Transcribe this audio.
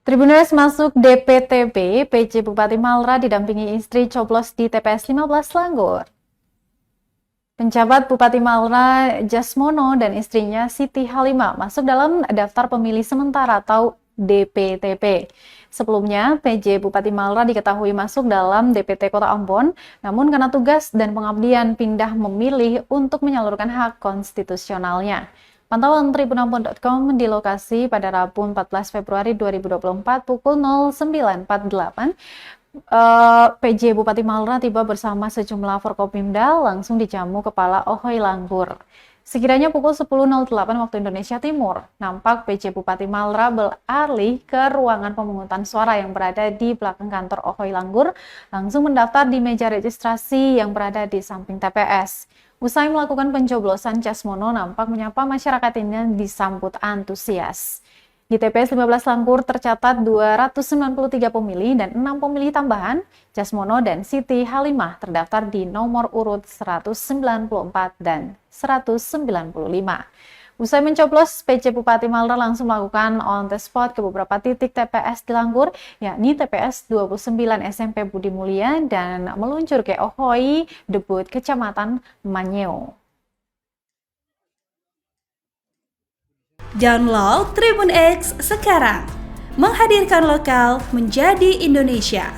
Tribuners masuk DPTB, PJ Bupati Malra didampingi istri coblos di TPS 15 Langgur. Penjabat Bupati Malra Jasmono dan istrinya Siti Halimah masuk dalam daftar pemilih sementara atau DPTB. Sebelumnya, PJ Bupati Malra diketahui masuk dalam DPT Kota Ambon, namun karena tugas dan pengabdian pindah memilih untuk menyalurkan hak konstitusionalnya. Pantauan tribunambon.com di lokasi pada Rabu 14 Februari 2024 pukul 09.48, PJ Bupati Malra tiba bersama sejumlah Forkopimda langsung dijamu Kepala Ohoy Langgur. Sekiranya pukul 10.08 waktu Indonesia Timur, nampak PJ Bupati Malra beralih ke ruangan pemungutan suara yang berada di belakang kantor Ohoy Langgur, langsung mendaftar di meja registrasi yang berada di samping TPS. Usai melakukan pencoblosan, Jasmono nampak menyapa masyarakat ini disambut antusias. Di TPS 15 Langgur tercatat 293 pemilih dan 6 pemilih tambahan. Jasmono dan Siti Halimah terdaftar di nomor urut 194 dan 195. Usai mencoblos, PJ Bupati Malra langsung melakukan on the spot ke beberapa titik TPS di Langgur, yakni TPS 29 SMP Budi Mulia dan meluncur ke Ohoy, Debut, Kecamatan Manyeo. Download Tribun X sekarang, menghadirkan lokal menjadi Indonesia.